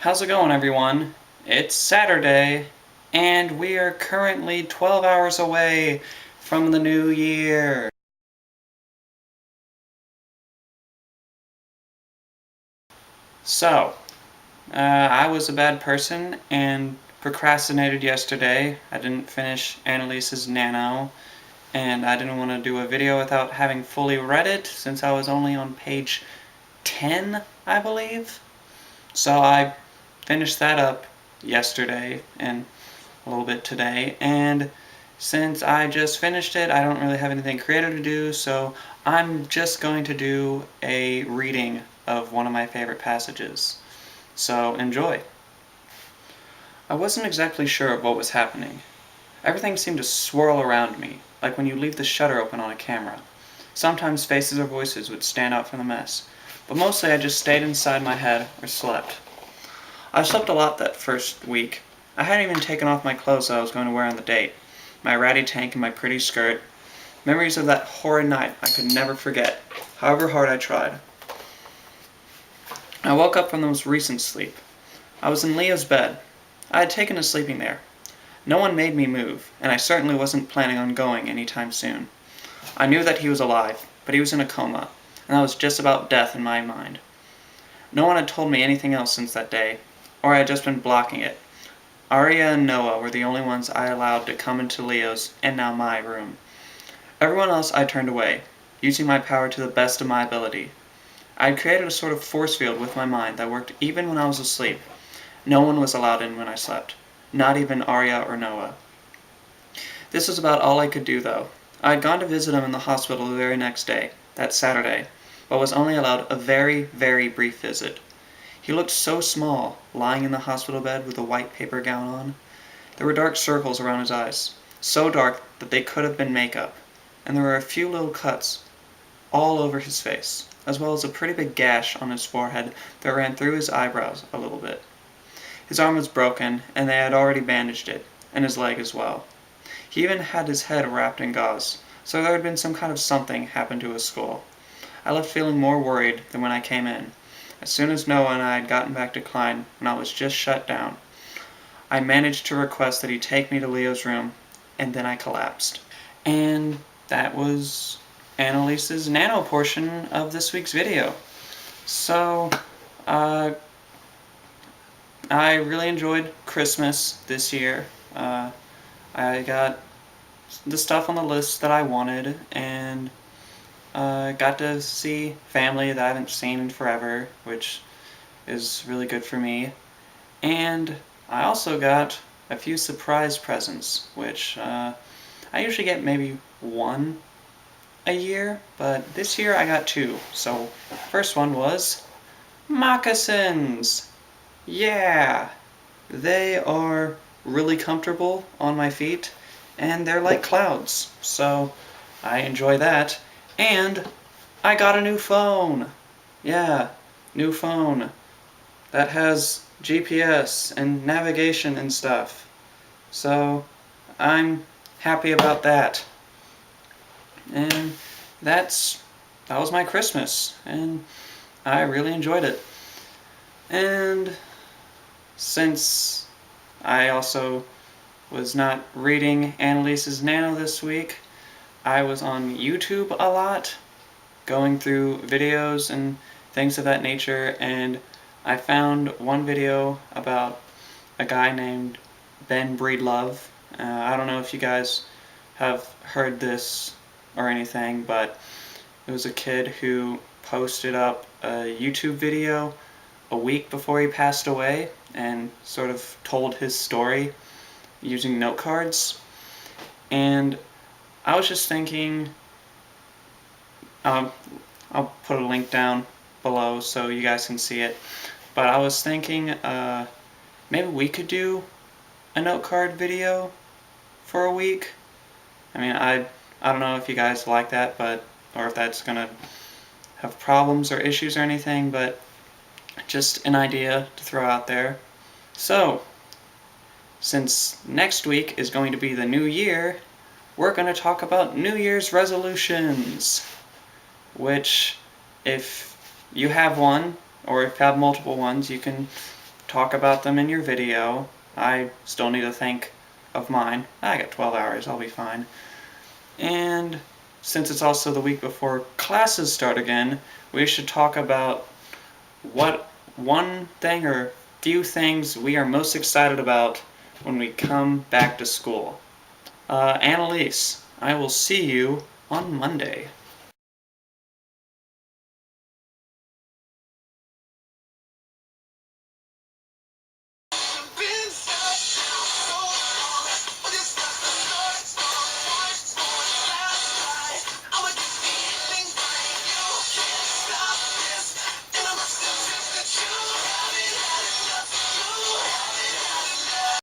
How's it going, everyone? It's Saturday, and we are currently 12 hours away from the new year. So, I was a bad person and procrastinated yesterday. I didn't finish Annalise's NaNo, and I didn't want to do a video without having fully read it since I was only on page 10, I believe. So I finished that up yesterday and a little bit today, and since I just finished it, I don't really have anything creative to do, so I'm just going to do a reading of one of my favorite passages. So enjoy. I wasn't exactly sure of what was happening. Everything seemed to swirl around me, like when you leave the shutter open on a camera. Sometimes faces or voices would stand out from the mess, but mostly I just stayed inside my head or slept. I slept a lot that first week. I hadn't even taken off my clothes that I was going to wear on the date. My ratty tank and my pretty skirt. Memories of that horrid night I could never forget, however hard I tried. I woke up from the most recent sleep. I was in Leo's bed. I had taken to sleeping there. No one made me move, and I certainly wasn't planning on going any time soon. I knew that he was alive, but he was in a coma, and that was just about death in my mind. No one had told me anything else since that day, or I had just been blocking it. Arya and Noah were the only ones I allowed to come into Leo's, and now my, room. Everyone else I turned away, using my power to the best of my ability. I had created a sort of force field with my mind that worked even when I was asleep. No one was allowed in when I slept, not even Arya or Noah. This was about all I could do, though. I had gone to visit him in the hospital the very next day, that Saturday, but was only allowed a very, very brief visit. He looked so small, lying in the hospital bed with a white paper gown on. There were dark circles around his eyes, so dark that they could have been makeup, and there were a few little cuts all over his face, as well as a pretty big gash on his forehead that ran through his eyebrows a little bit. His arm was broken, and they had already bandaged it, and his leg as well. He even had his head wrapped in gauze, so there had been some kind of something happen to his skull. I left feeling more worried than when I came in. As soon as Noah and I had gotten back to Klein, and I was just shut down, I managed to request that he take me to Leo's room, and then I collapsed. And that was Annalise's NaNo portion of this week's video. So, I really enjoyed Christmas this year. I got the stuff on the list that I wanted, and got to see family that I haven't seen in forever, which is really good for me. And I also got a few surprise presents, which I usually get maybe one a year, but this year I got two. So, first one was moccasins! Yeah! They are really comfortable on my feet, and they're like clouds, so I enjoy that. And I got a new phone! Yeah, new phone that has GPS and navigation and stuff. So I'm happy about that. And that was my Christmas, and I really enjoyed it. And since I also was not reading Annalise's NaNo this week, I was on YouTube a lot, going through videos and things of that nature, and I found one video about a guy named Ben Breedlove. I don't know if you guys have heard this or anything, but it was a kid who posted up a YouTube video a week before he passed away and sort of told his story using note cards. And I was just thinking, I'll put a link down below so you guys can see it, but I was thinking maybe we could do a note card video for a week. I mean, I don't know if you guys like that, but or if that's gonna have problems or issues or anything, but just an idea to throw out there. So, since next week is going to be the new year, we're going to talk about New Year's resolutions, which if you have one, or if you have multiple ones, you can talk about them in your video. I still need to think of mine. I got 12 hours, I'll be fine. And since it's also the week before classes start again, we should talk about what one thing or few things we are most excited about when we come back to school. Annalise, I will see you on Monday.